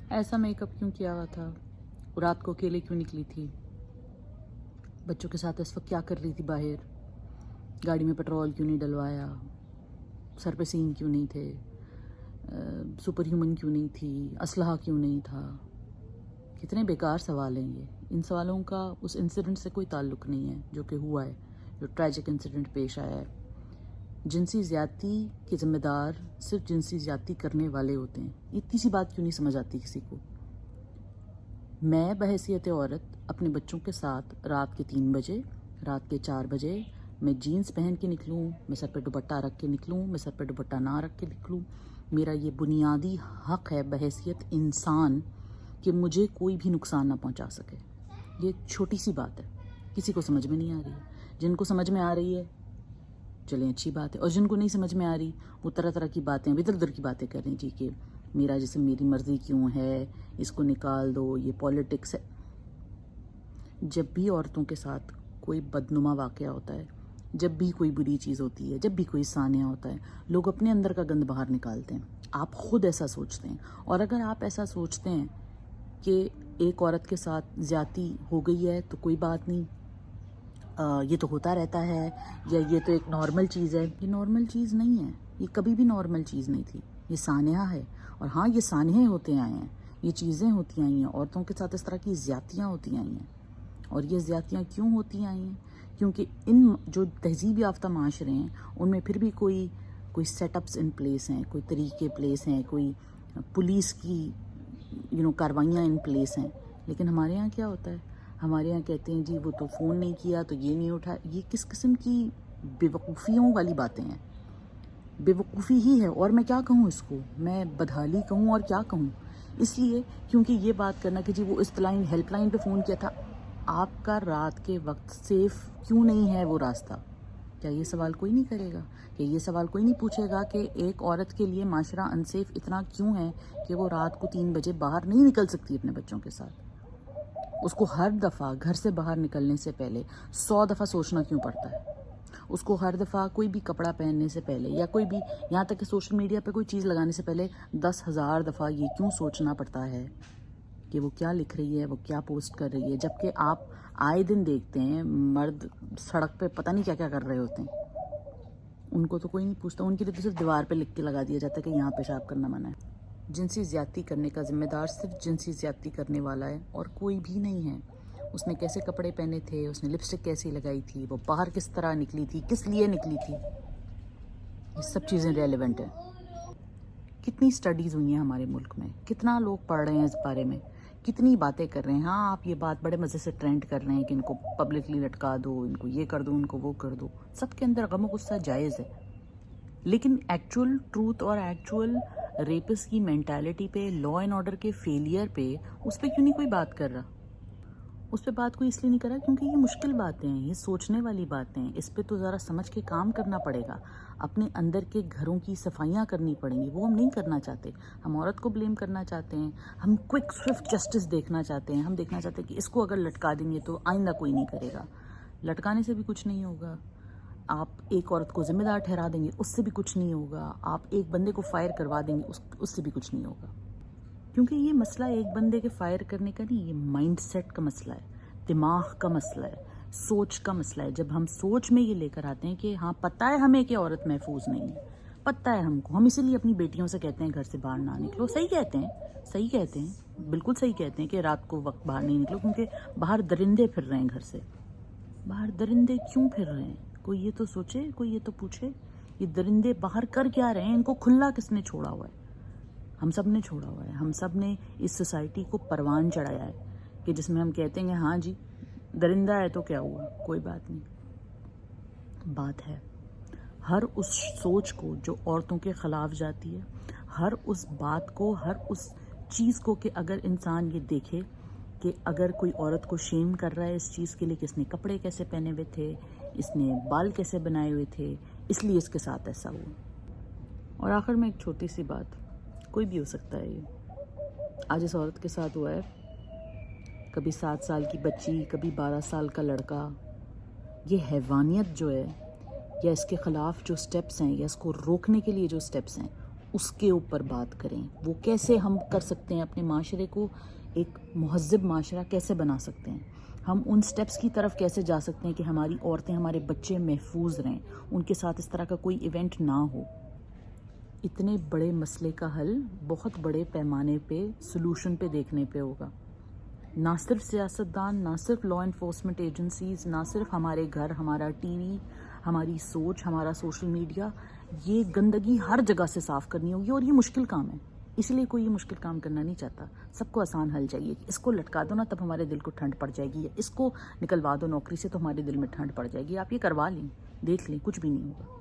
ایسا make up کیوں کیا ہوا تھا؟ رات کو اکیلے کیوں نکلی تھی؟ بچوں کے ساتھ اس وقت کیا کر رہی تھی باہر؟ گاڑی میں پٹرول کیوں نہیں ڈلوایا؟ سر پہ سین کیوں نہیں تھے؟ سپر ہیومن کیوں نہیں تھی؟ اسلحہ کیوں نہیں تھا؟ کتنے بیکار سوال ہیں یہ. ان سوالوں کا اس انسیڈنٹ سے کوئی تعلق نہیں ہے جو کہ ہوا ہے، جو ٹریجک انسیڈنٹ پیش آیا ہے. جنسی زیادتی کے ذمہ دار صرف جنسی زیادتی کرنے والے ہوتے ہیں. اتنی سی بات کیوں نہیں سمجھ آتی کسی کو؟ میں بحیثیت عورت اپنے بچوں کے ساتھ رات کے 3 بجے، رات کے 4 بجے میں جینز پہن کے نکلوں، میں سر پہ دوپٹہ رکھ کے نکلوں، میں سر پہ دوپٹہ نہ رکھ کے نکلوں، میرا یہ بنیادی حق ہے بحیثیت انسان کہ مجھے کوئی بھی نقصان نہ پہنچا سکے. یہ چھوٹی سی بات ہے، کسی کو سمجھ میں نہیں آ رہی ہے. جن کو سمجھ میں آ رہی ہے چلیں اچھی بات ہے، اور جن کو نہیں سمجھ میں آ رہی وہ طرح طرح کی باتیں، ادھر ادھر کی باتیں کر رہے ہیں جی کہ میرا جسم میری مرضی کیوں ہے، اس کو نکال دو، یہ پولیٹکس ہے. جب بھی عورتوں کے ساتھ کوئی بدنما واقعہ ہوتا ہے، جب بھی کوئی بری چیز ہوتی ہے، جب بھی کوئی سانحہ ہوتا ہے، لوگ اپنے اندر کا گند باہر نکالتے ہیں. آپ خود ایسا سوچتے ہیں، اور اگر آپ ایسا سوچتے ہیں کہ ایک عورت کے ساتھ زیادتی ہو گئی ہے تو کوئی بات نہیں، یہ تو ہوتا رہتا ہے، یا یہ تو ایک نارمل چیز ہے. یہ نارمل چیز نہیں ہے، یہ کبھی بھی نارمل چیز نہیں تھی. یہ سانحہ ہے، اور ہاں یہ سانحے ہوتے آئے ہیں، یہ چیزیں ہوتی آئی ہیں، عورتوں کے ساتھ اس طرح کی زیادتیاں ہوتی آئی ہیں. اور یہ زیادتیاں کیوں ہوتی آئی ہیں؟ کیونکہ ان جو تہذیب یافتہ معاشرے ہیں ان میں پھر بھی کوئی سیٹ اپس ان پلیس ہیں، کوئی طریقے پلیس ہیں، کوئی پولیس کی کاروائیاں ان پلیس ہیں. لیکن ہمارے یہاں کیا ہوتا ہے؟ ہمارے یہاں کہتے ہیں جی وہ تو فون نہیں کیا تو یہ نہیں اٹھا. یہ کس قسم کی بیوقوفیوں والی باتیں ہیں؟ بیوقوفی ہی ہے، اور میں کیا کہوں اس کو؟ میں بدحالی کہوں اور کیا کہوں؟ اس لیے کیونکہ یہ بات کرنا کہ جی وہ اصطلاحی ہیلپ لائن پہ فون کیا تھا، آپ کا رات کے وقت سیف کیوں نہیں ہے وہ راستہ؟ کیا یہ سوال کوئی نہیں کرے گا؟ کہ یہ سوال کوئی نہیں پوچھے گا کہ ایک عورت کے لیے معاشرہ انسیف اتنا کیوں ہے کہ وہ رات کو 3 بجے باہر نہیں نکل سکتی اپنے بچوں کے ساتھ؟ اس کو ہر دفعہ گھر سے باہر نکلنے سے پہلے 100 دفعہ سوچنا کیوں پڑتا ہے؟ اس کو ہر دفعہ کوئی بھی کپڑا پہننے سے پہلے، یا کوئی بھی یہاں تک کہ سوشل میڈیا پہ کوئی چیز لگانے سے پہلے 10,000 دفعہ یہ کیوں سوچنا پڑتا ہے کہ وہ کیا لکھ رہی ہے، وہ کیا پوسٹ کر رہی ہے؟ جبکہ آپ آئے دن دیکھتے ہیں مرد سڑک پہ پتہ نہیں کیا کیا کر رہے ہوتے ہیں. ان کو تو کوئی نہیں پوچھتا، ان کے لیے تو صرف دیوار پہ لکھ کے لگا دیا جاتا ہے کہ یہاں پیشاب کرنا منع ہے. جنسی زیادتی کرنے کا ذمہ دار صرف جنسی زیادتی کرنے والا ہے اور کوئی بھی نہیں ہے. اس نے کیسے کپڑے پہنے تھے، اس نے لپسٹک کیسی لگائی تھی، وہ باہر کس طرح نکلی تھی، کس لیے نکلی تھی، یہ سب چیزیں ریلیونٹ ہیں. کتنی سٹڈیز ہوئی ہیں ہمارے ملک میں، کتنا لوگ پڑھ رہے ہیں اس بارے میں، کتنی باتیں کر رہے ہیں. ہاں آپ یہ بات بڑے مزے سے ٹرینڈ کر رہے ہیں کہ ان کو پبلکلی لٹکا دو، ان کو یہ کر دو، ان کو وہ کر دو. سب کے اندر غم و غصہ جائز ہے، لیکن ایکچول ٹروتھ اور ایکچول ریپس کی مینٹالٹی پہ، لا اینڈ آرڈر کے فیلئر پہ، اس پہ کیوں نہیں کوئی بات کر رہا؟ اس پہ بات کوئی اس لیے نہیں کر رہا کیونکہ یہ مشکل باتیں ہیں، یہ سوچنے والی باتیں ہیں. اس پہ تو ذرا سمجھ کے کام کرنا پڑے گا، اپنے اندر کے گھروں کی صفائیاں کرنی پڑیں گی. وہ ہم نہیں کرنا چاہتے. ہم عورت کو بلیم کرنا چاہتے ہیں، ہم کوئک سوئفٹ جسٹس دیکھنا چاہتے ہیں. ہم دیکھنا چاہتے ہیں کہ اس کو اگر لٹکا دیں گے تو آئندہ کوئی نہیں کرے گا. لٹکانے سے بھی کچھ نہیں ہوگا. آپ ایک عورت کو ذمہ دار ٹھہرا دیں گے، اس سے بھی کچھ نہیں ہوگا. آپ ایک بندے کو فائر کروا دیں گے، اس سے بھی کچھ نہیں ہوگا. کیونکہ یہ مسئلہ ایک بندے کے فائر کرنے کا نہیں، یہ مائنڈ سیٹ کا مسئلہ ہے، دماغ کا مسئلہ ہے، سوچ کا مسئلہ ہے. جب ہم سوچ میں یہ لے کر آتے ہیں کہ ہاں پتہ ہے ہمیں کہ عورت محفوظ نہیں ہے، پتہ ہے ہم اسی لیے اپنی بیٹیوں سے کہتے ہیں گھر سے باہر نہ نکلو. صحیح کہتے ہیں، بالکل صحیح کہتے ہیں کہ رات کو وقت باہر نہیں نکلو، کیونکہ باہر درندے پھر رہے ہیں گھر سے. باہر درندے کیوں پھر رہے ہیں؟ کوئی یہ تو سوچے، کوئی یہ تو پوچھے، یہ درندے باہر کر کیا رہے ہیں؟ ان کو کھلا کس نے چھوڑا ہوا ہے؟ ہم سب نے چھوڑا ہوا ہے. ہم سب نے اس سوسائٹی کو پروان چڑھایا ہے کہ جس میں ہم کہتے ہیں کہ ہاں جی درندہ ہے تو کیا ہوا، کوئی بات نہیں. بات ہے ہر اس سوچ کو جو عورتوں کے خلاف جاتی ہے، ہر اس بات کو، ہر اس چیز کو کہ اگر انسان یہ دیکھے کہ اگر کوئی عورت کو شیم کر رہا ہے اس چیز کے لیے کہ اس نے کپڑے کیسے پہنے ہوئے تھے، اس نے بال کیسے بنائے ہوئے تھے، اس لیے اس کے ساتھ ایسا ہوا. اور آخر میں ایک چھوٹی سی بات، کوئی بھی ہو سکتا ہے یہ آج اس عورت کے ساتھ ہوا ہے، کبھی 7 سال کی بچی، کبھی 12 سال کا لڑکا. یہ حیوانیت جو ہے، یا اس کے خلاف جو سٹیپس ہیں، یا اس کو روکنے کے لیے جو سٹیپس ہیں، اس کے اوپر بات کریں. وہ کیسے ہم کر سکتے ہیں اپنے معاشرے کو ایک مہذب معاشرہ کیسے بنا سکتے ہیں, ہم ان سٹیپس کی طرف کیسے جا سکتے ہیں کہ ہماری عورتیں, ہمارے بچے محفوظ رہیں, ان کے ساتھ اس طرح کا کوئی ایونٹ نہ ہو. اتنے بڑے مسئلے کا حل بہت بڑے پیمانے پہ سلوشن پہ دیکھنے پہ ہوگا. نہ صرف سیاستدان, نہ صرف لا انفورسمنٹ ایجنسیز, نہ صرف ہمارے گھر, ہمارا ٹی وی, ہماری سوچ, ہمارا سوشل میڈیا, یہ گندگی ہر جگہ سے صاف کرنی ہوگی. اور یہ مشکل کام ہے, اس لیے کوئی یہ مشکل کام کرنا نہیں چاہتا. سب کو آسان حل چاہیے کہ اس کو لٹکا دو نا تب ہمارے دل کو ٹھنڈ پڑ جائے گی, یا اس کو نکلوا دو نوکری سے تو ہمارے دل میں ٹھنڈ پڑ جائے گی. آپ یہ کروا لیں, دیکھ لیں, کچھ بھی نہیں ہوگا.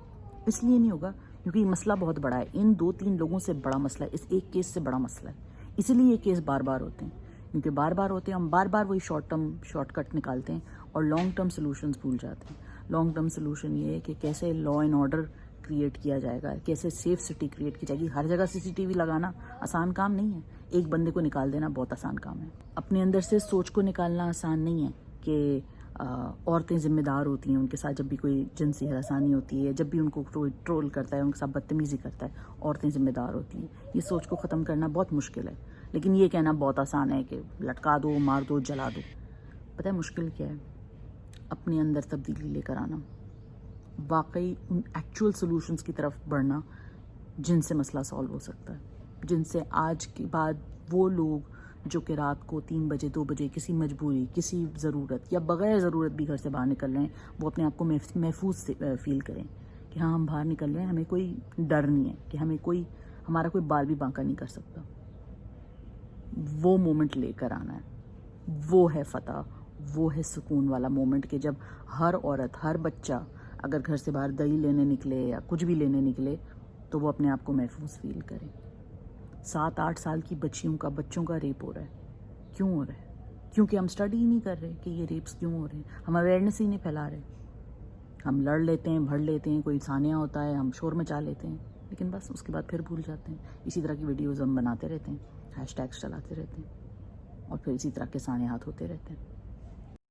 اس لیے نہیں ہوگا کیونکہ یہ مسئلہ بہت بڑا ہے. ان 2-3 لوگوں سے بڑا مسئلہ ہے, اس ایک کیس سے بڑا مسئلہ ہے. اسی لیے یہ کیس بار بار ہوتے ہیں, کیونکہ بار بار ہوتے ہیں, ہم بار بار وہی شارٹ کٹ نکالتے ہیں اور لانگ ٹرم سلوشنز بھول جاتے ہیں. لانگ ٹرم سلوشن یہ ہے کہ کیسے لا اینڈ آرڈر کریٹ کیا جائے گا, کیسے سیف سٹی کریٹ کی جائے گی. ہر جگہ CCTV لگانا آسان کام نہیں ہے, ایک بندے کو نکال دینا بہت آسان کام ہے. اپنے اندر سے سوچ کو نکالنا آسان نہیں ہے کہ عورتیں ذمہ دار ہوتی ہیں, ان کے ساتھ جب بھی کوئی جنسی ہراسانی ہوتی ہے, جب بھی ان کو کوئی ٹرول کرتا ہے, ان کے ساتھ بدتمیزی کرتا ہے, عورتیں ذمہ دار ہوتی ہیں. یہ سوچ کو ختم کرنا بہت مشکل ہے, لیکن یہ کہنا بہت آسان ہے کہ لٹکا دو, مار دو, جلا دو. پتہ ہے مشکل کیا ہے؟ اپنے اندر تبدیلی لے کر آنا, واقعی ان ایکچوئل سلوشنز کی طرف بڑھنا جن سے مسئلہ سالو ہو سکتا ہے, جن سے آج کے بعد وہ لوگ جو کہ رات کو 3 بجے 2 بجے کسی مجبوری, کسی ضرورت یا بغیر ضرورت بھی گھر سے باہر نکل رہے ہیں, وہ اپنے آپ کو محفوظ فیل کریں کہ ہاں ہم باہر نکل رہے ہیں, ہمیں کوئی ڈر نہیں ہے, کہ ہمارا کوئی بال بھی بانکا نہیں کر سکتا. وہ مومنٹ لے کر آنا ہے, وہ ہے فتح, وہ ہے سکون والا مومنٹ کہ جب ہر عورت, ہر بچہ اگر گھر سے باہر دہی لینے نکلے یا کچھ بھی لینے نکلے تو وہ اپنے آپ کو محفوظ فیل کرے. 7-8 سال کی بچوں کا ریپ ہو رہا ہے. کیوں ہو رہا ہے؟ کیونکہ ہم اسٹڈی ہی نہیں کر رہے کہ یہ ریپس کیوں ہو رہے ہیں, ہم اویئرنیس ہی نہیں پھیلا رہے. ہم لڑ لیتے ہیں, بھڑ لیتے ہیں, کوئی سانیہ ہوتا ہے ہم شور مچا لیتے ہیں, لیکن بس اس کے بعد پھر بھول جاتے ہیں. اسی طرح کی ویڈیوز ہم بناتے رہتے ہیں, ہیش ٹیگس چلاتے رہتے ہیں, اور پھر اسی طرح کے سانحات ہوتے رہتے ہیں.